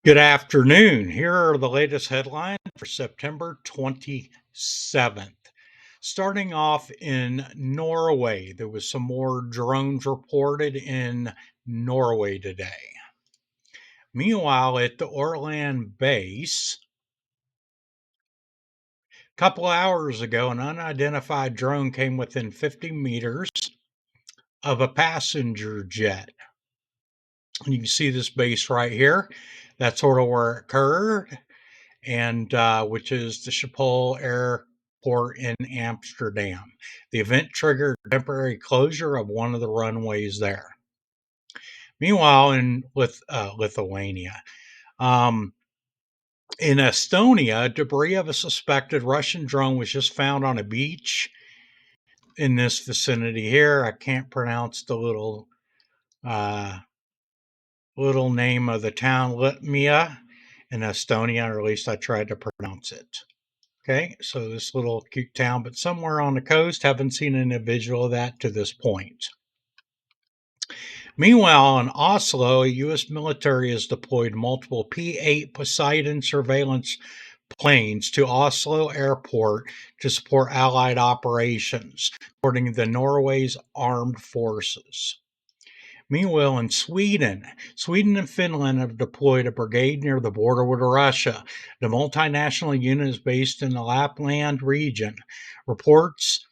Good afternoon. Here are the latest headlines for September 27th. Starting off in Norway, there was some more drones reported in Norway today. Meanwhile, at the Orland base, a couple hours ago, an unidentified drone came within 50 meters of a passenger jet. And you can see this base right here. That's sort of where it occurred. And which is the Schiphol Airport in Amsterdam. The event triggered temporary closure of one of the runways there. Meanwhile, in Lithuania, um, in Estonia, debris of a suspected Russian drone was just found on a beach in this vicinity here. I can't pronounce the uh, little name of the town, Litmia, in Estonia, or at least I tried to pronounce it. Okay, so this little cute town, but somewhere on the coast. Haven't seen any visual of that to this point. Meanwhile, in Oslo, U.S. military has deployed multiple P-8 Poseidon surveillance planes to Oslo Airport to support Allied operations, according to Norway's armed forces. Meanwhile, in Sweden and Finland have deployed a brigade near the border with Russia. The multinational unit is based in the Lapland region. Reports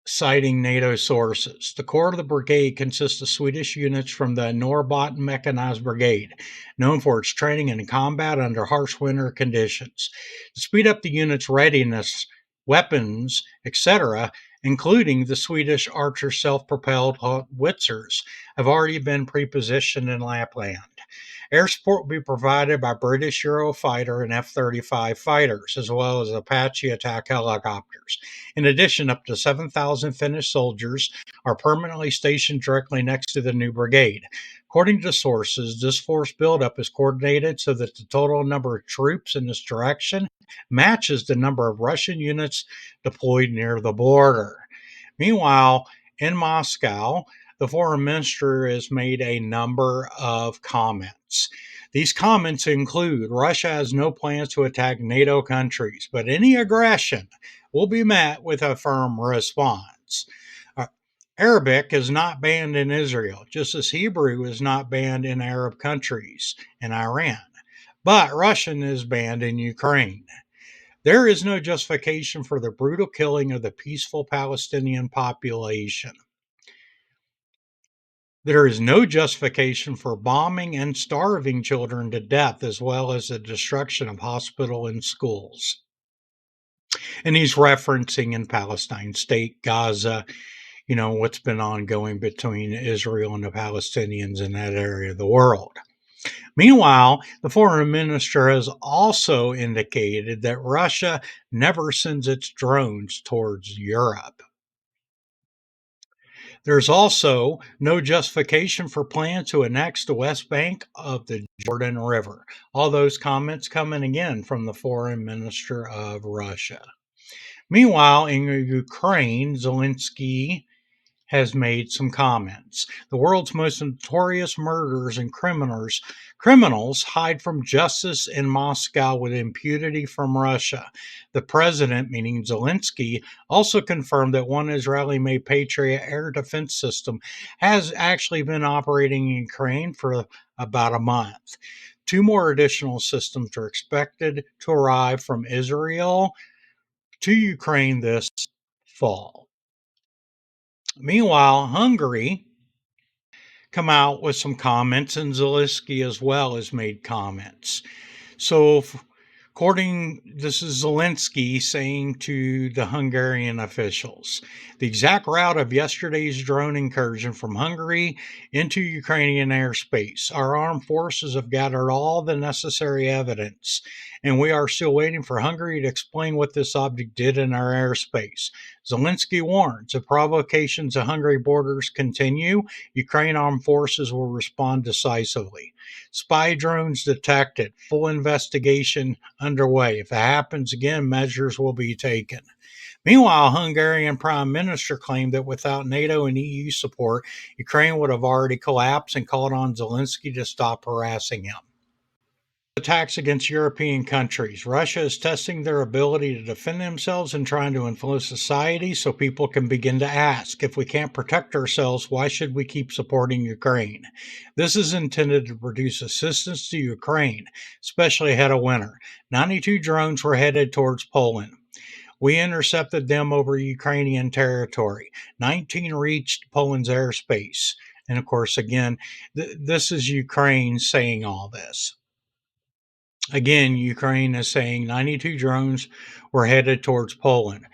citing NATO sources. The core of the brigade consists of Swedish units from the Norrbotten Mechanized Brigade, known for its training in combat under harsh winter conditions. To speed up the unit's readiness, weapons, etc., including the Swedish Archer self-propelled howitzers, have already been pre-positioned in Lapland. Air support will be provided by British Eurofighter and F-35 fighters, as well as Apache attack helicopters. In addition, up to 7,000 Finnish soldiers are permanently stationed directly next to the new brigade. According to sources, this force buildup is coordinated so that the total number of troops in this direction matches the number of Russian units deployed near the border. Meanwhile, in Moscow, the foreign minister has made a number of comments. These comments include Russia has no plans to attack NATO countries, but any aggression will be met with a firm response. Uh, Arabic is not banned in Israel, just as Hebrew is not banned in Arab countries and Iran. But Russian is banned in Ukraine. There is no justification for the brutal killing of the peaceful Palestinian population. There is no justification for bombing and starving children to death, as well as the destruction of hospitals and schools. And he's referencing in Palestine state, Gaza, what's been ongoing between Israel and the Palestinians in that area of the world. Meanwhile, the foreign minister has also indicated that Russia never sends its drones towards Europe. There's also no justification for plans to annex the West Bank of the Jordan River. All those comments coming again from the foreign minister of Russia. Meanwhile, in Ukraine, Zelensky has made some comments. The world's most notorious murderers and criminals hide from justice in Moscow with impunity from Russia. The president, meaning Zelensky, also confirmed that one Israeli-made Patriot air defense system has actually been operating in Ukraine for about a month. Two more additional systems are expected to arrive from Israel to Ukraine this fall. Meanwhile, Hungary come out with some comments, and Zelensky as well has made comments. So, this is Zelensky saying to the Hungarian officials, the exact route of yesterday's drone incursion from Hungary into Ukrainian airspace. Our armed forces have gathered all the necessary evidence, and we are still waiting for Hungary to explain what this object did in our airspace. Zelensky warns if provocations at Hungary borders continue, Ukraine armed forces will respond decisively. Spy drones detected. Full investigation underway. If it happens again, measures will be taken. Meanwhile, Hungarian Prime Minister claimed that without NATO and EU support, Ukraine would have already collapsed and called on Zelensky to stop harassing him. attacks against European countries. Russia is testing their ability to defend themselves and trying to influence society so people can begin to ask, if we can't protect ourselves, why should we keep supporting Ukraine? This is intended to produce assistance to Ukraine, especially ahead of winter. 92 drones were headed towards Poland. We intercepted them over Ukrainian territory. 19 reached Poland's airspace. And of course, again, this is Ukraine saying all this. Again, Ukraine is saying 92 drones were headed towards Poland.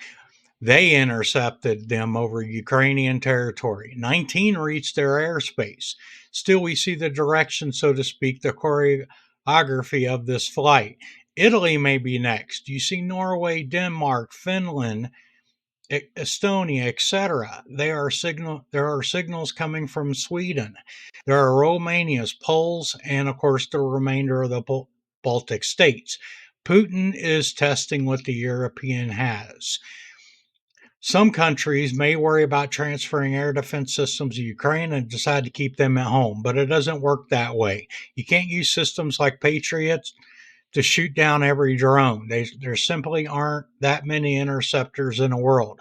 They intercepted them over Ukrainian territory. 19 reached their airspace. Still, we see the direction, so to speak, the choreography of this flight. Italy may be next. You see Norway, Denmark, Finland, Estonia, etc. There are signals coming from Sweden. There are Romania's, Poles, and of course the remainder of the Baltic states. Putin is testing what the European has. Some countries may worry about transferring air defense systems to Ukraine and decide to keep them at home, but it doesn't work that way. You can't use systems like Patriots to shoot down every drone. There simply aren't that many interceptors in the world.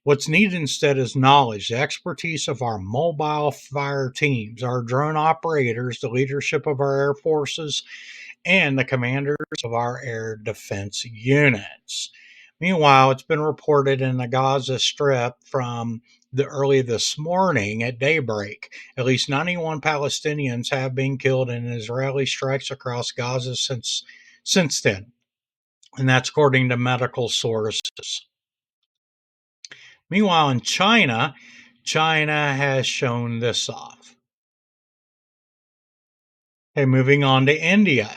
What's needed instead is knowledge, the expertise of our mobile fire teams, our drone operators, the leadership of our air forces, and the commanders of our air defense units. Meanwhile, it's been reported in the Gaza Strip from the early this morning at daybreak, at least 91 Palestinians have been killed in Israeli strikes across Gaza since then, and that's according to medical sources. Meanwhile, in China, China has shown this off. Okay, moving on to India.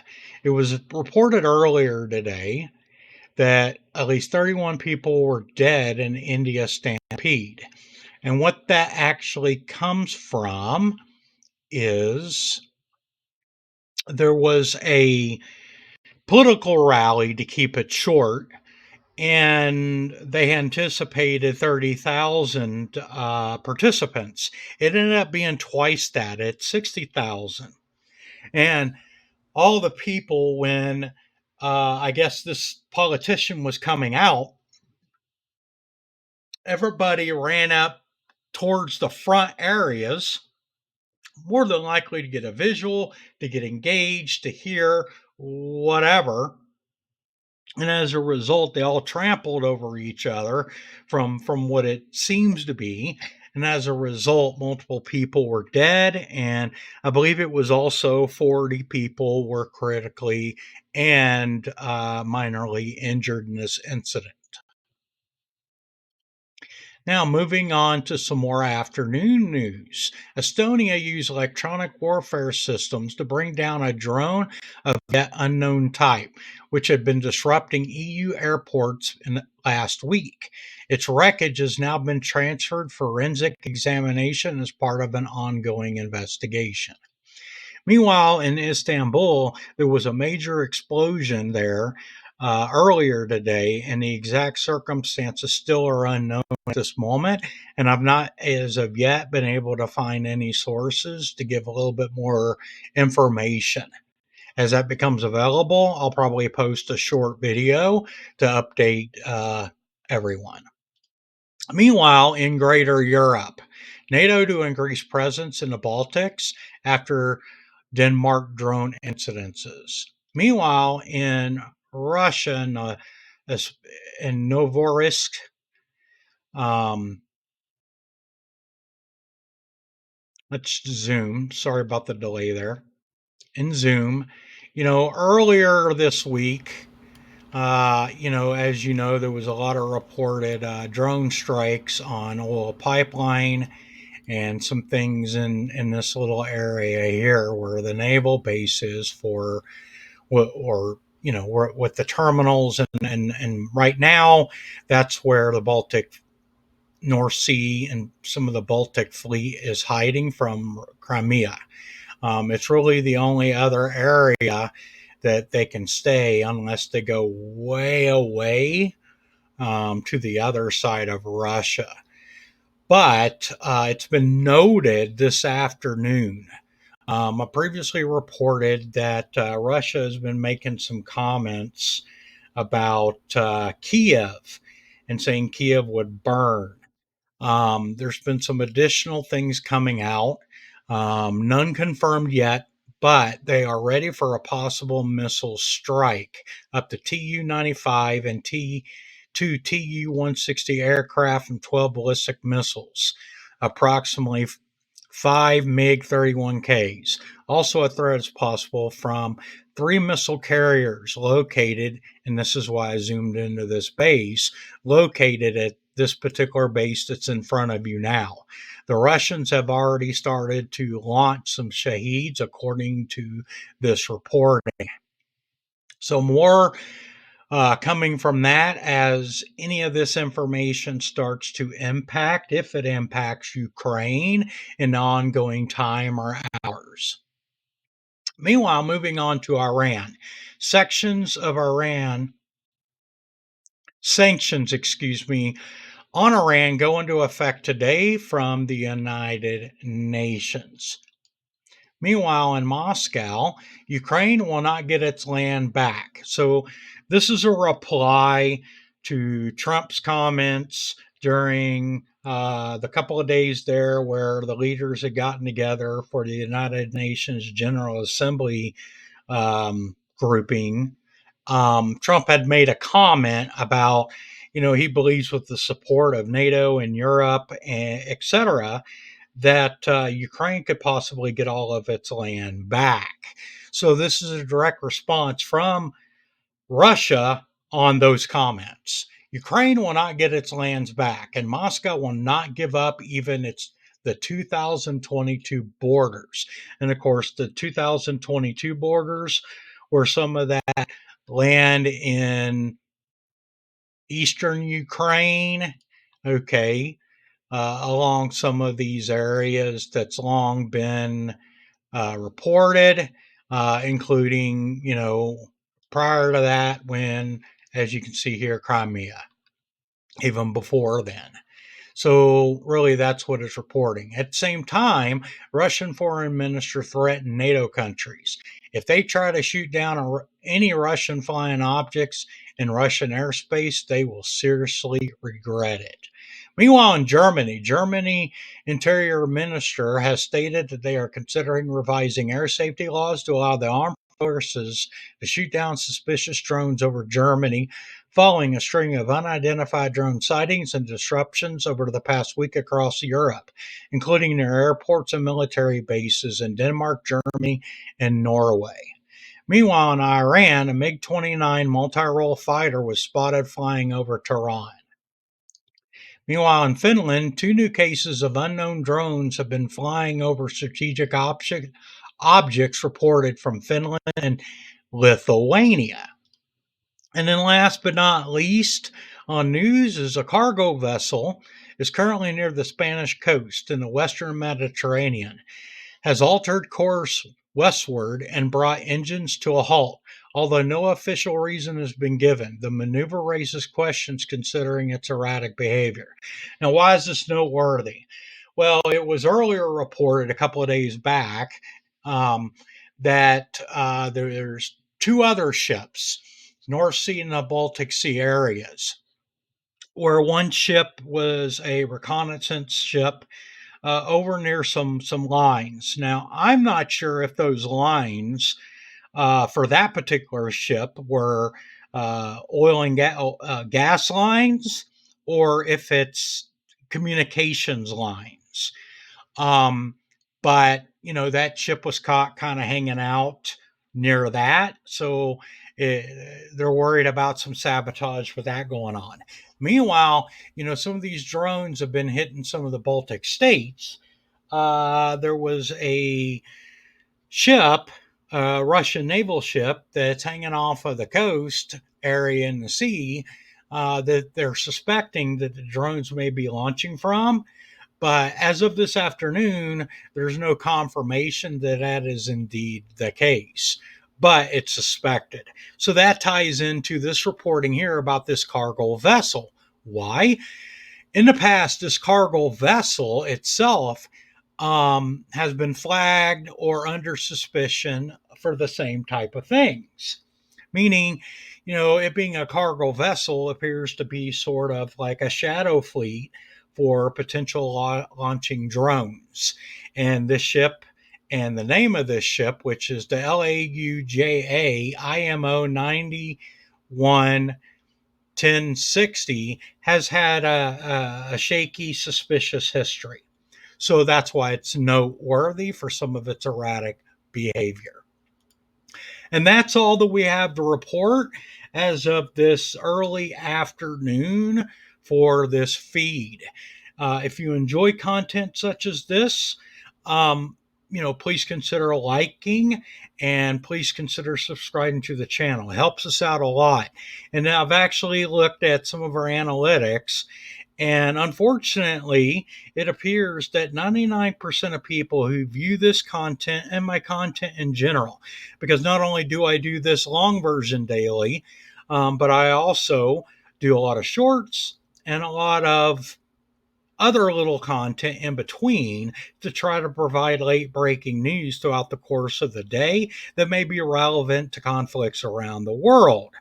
It was reported earlier today that at least 31 people were dead in India stampede. And what that actually comes from is there was a political rally, to keep it short, and they anticipated 30,000 participants. It ended up being twice that at 60,000. And all the people, when I guess this politician was coming out, everybody ran up towards the front areas, more than likely to get a visual, to get engaged, to hear whatever. And as a result, they all trampled over each other from what it seems to be. And as a result, multiple people were dead. And I believe it was also 40 people were critically and minorly injured in this incident. Now, moving on to some more afternoon news. Estonia used electronic warfare systems to bring down a drone of yet unknown type, which had been disrupting EU airports in last week. Its wreckage has now been transferred for forensic examination as part of an ongoing investigation. Meanwhile, in Istanbul, there was a major explosion there earlier today, and the exact circumstances still are unknown at this moment. And I've not, as of yet, been able to find any sources to give a little bit more information. As that becomes available, I'll probably post a short video to update everyone. Meanwhile, in Greater Europe, NATO to increase presence in the Baltics after Denmark drone incidences. Meanwhile, in Russia, in Novorossiysk, um, let's zoom. Sorry about the delay there. In Zoom, earlier this week, as you know, there was a lot of reported drone strikes on oil pipeline and some things in this little area here where the naval base is for with the terminals and right now that's where the Baltic North Sea and some of the Baltic fleet is hiding from Crimea. It's really the only other area that they can stay unless they go way away to the other side of Russia. But it's been noted this afternoon I previously reported that Russia has been making some comments about Kiev and saying Kiev would burn. There's been some additional things coming out, none confirmed yet, but they are ready for a possible missile strike up to Tu 95 and two Tu 160 aircraft and 12 ballistic missiles, approximately 5 MiG 31Ks. Also, a threat is possible from 3 missile carriers located, and this is why I zoomed into this base, located at this particular base that's in front of you now. The Russians have already started to launch some Shaheeds, according to this reporting. So, more coming from that as any of this information starts to impact, if it impacts Ukraine in ongoing time or hours. Meanwhile, moving on to Iran, sections of Iran, sanctions, on Iran go into effect today from the United Nations. Meanwhile, in Moscow, Ukraine will not get its land back. So, this is a reply to Trump's comments during the couple of days there where the leaders had gotten together for the United Nations General Assembly grouping. Trump had made a comment about, he believes with the support of NATO and Europe, and et cetera, that Ukraine could possibly get all of its land back. So this is a direct response from Russia on those comments. Ukraine will not get its lands back, and Moscow will not give up even the 2022 borders. And of course, the 2022 borders were some of that land in eastern Ukraine. Okay, along some of these areas that's long been reported, including, prior to that, when, as you can see here, Crimea, even before then. So, really, that's what it's reporting. At the same time, Russian foreign minister threatened NATO countries. If they try to shoot down any Russian flying objects in Russian airspace, they will seriously regret it. Meanwhile, in Germany Interior Minister has stated that they are considering revising air safety laws to allow the armed forces to shoot down suspicious drones over Germany, following a string of unidentified drone sightings and disruptions over the past week across Europe, including near airports and military bases in Denmark, Germany, and Norway. Meanwhile, in Iran, a MiG 29 multi role fighter was spotted flying over Tehran. Meanwhile, in Finland, 2 new cases of unknown drones have been flying over strategic objects reported from Finland and Lithuania. And then last but not least on news is a cargo vessel is currently near the Spanish coast in the western Mediterranean, has altered course westward and brought engines to a halt. Although no official reason has been given, the maneuver raises questions considering its erratic behavior. Now, why is this noteworthy? Well, it was earlier reported a couple of days back that there's 2 other ships, North Sea and the Baltic Sea areas, where one ship was a reconnaissance ship over near some lines. Now, I'm not sure if those lines for that particular ship were oil and gas lines, or if it's communications lines. Um, but that ship was caught kind of hanging out near that, so they're worried about some sabotage with that going on. Meanwhile, some of these drones have been hitting some of the Baltic states. There was a ship, a Russian naval ship, that's hanging off of the coast area in the sea, that they're suspecting that the drones may be launching from. But as of this afternoon, there's no confirmation that that is indeed the case, but it's suspected. So that ties into this reporting here about this cargo vessel. Why? In the past, this cargo vessel itself has been flagged or under suspicion for the same type of things. Meaning, it being a cargo vessel appears to be sort of like a shadow fleet for potential launching drones. And this ship and the name of this ship, which is the LAUJA IMO 911060, has had a shaky, suspicious history. So that's why it's noteworthy for some of its erratic behavior. And that's all that we have to report as of this early afternoon for this feed. If you enjoy content such as this, please consider liking and please consider subscribing to the channel. It helps us out a lot. And I've actually looked at some of our analytics, and unfortunately, it appears that 99% of people who view this content and my content in general, because not only do I do this long version daily, but I also do a lot of shorts and a lot of other little content in between to try to provide late breaking news throughout the course of the day that may be relevant to conflicts around the world.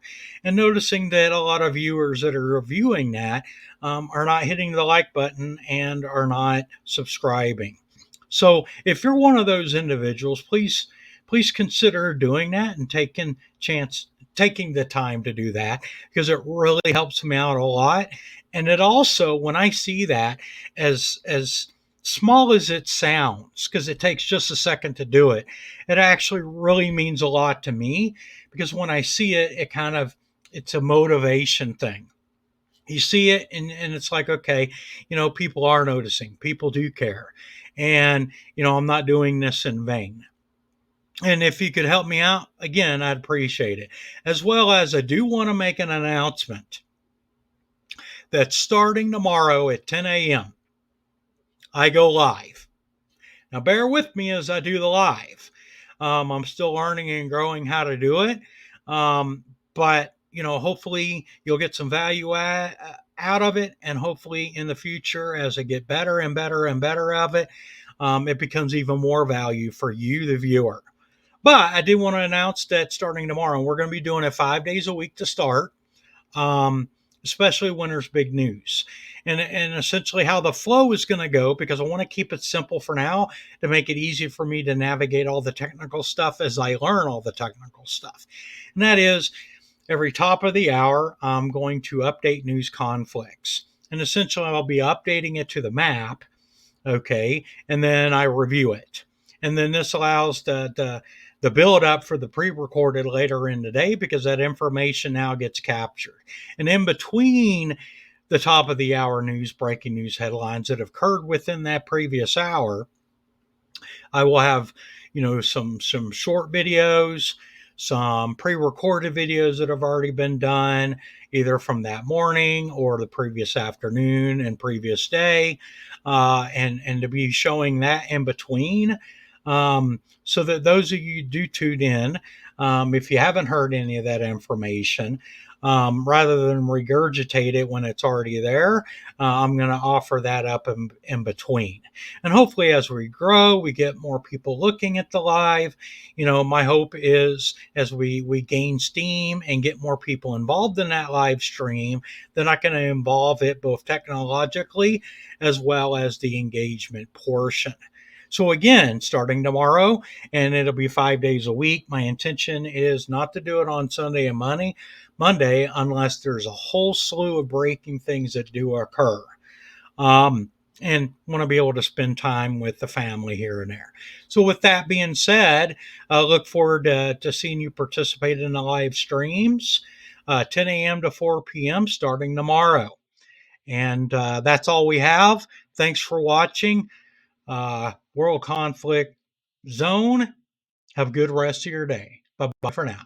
And noticing that a lot of viewers that are reviewing that are not hitting the like button and are not subscribing. So if you're one of those individuals, please consider doing that and taking the time to do that, because it really helps me out a lot. And it also, when I see that, as small as it sounds, because it takes just a second to do it, it actually really means a lot to me, because when I see it, it's a motivation thing. You see it and it's like, okay, people are noticing, people do care. And, I'm not doing this in vain. And if you could help me out, again, I'd appreciate it. As well as I do want to make an announcement that starting tomorrow at 10 a.m., I go live. Now, bear with me as I do the live. I'm still learning and growing how to do it. But, hopefully you'll get some value out of it. And hopefully in the future, as I get better and better and better of it, it becomes even more value for you, the viewer. But I did want to announce that starting tomorrow, we're going to be doing it 5 days a week to start. Especially when there's big news, and essentially how the flow is going to go, because I want to keep it simple for now to make it easy for me to navigate all the technical stuff as I learn all the technical stuff. And that is, every top of the hour, I'm going to update news conflicts, and essentially I'll be updating it to the map. Okay. And then I review it. And then this allows the build up for the pre-recorded later in the day, because that information now gets captured. And in between the top of the hour news, breaking news headlines that have occurred within that previous hour, I will have, some short videos, some pre-recorded videos that have already been done, either from that morning or the previous afternoon and previous day, and to be showing that in between, so that those of you do tune in, if you haven't heard any of that information, rather than regurgitate it when it's already there, I'm going to offer that up in between. And hopefully as we grow, we get more people looking at the live. My hope is, as we gain steam and get more people involved in that live stream, then I can involve it both technologically as well as the engagement portion. So again, starting tomorrow, and it'll be 5 days a week. My intention is not to do it on Sunday and Monday, unless there's a whole slew of breaking things that do occur. And want to be able to spend time with the family here and there. So with that being said, I look forward to seeing you participate in the live streams, 10 a.m. to 4 p.m. starting tomorrow. And that's all we have. Thanks for watching. World Conflict Zone. Have a good rest of your day. Bye-bye for now.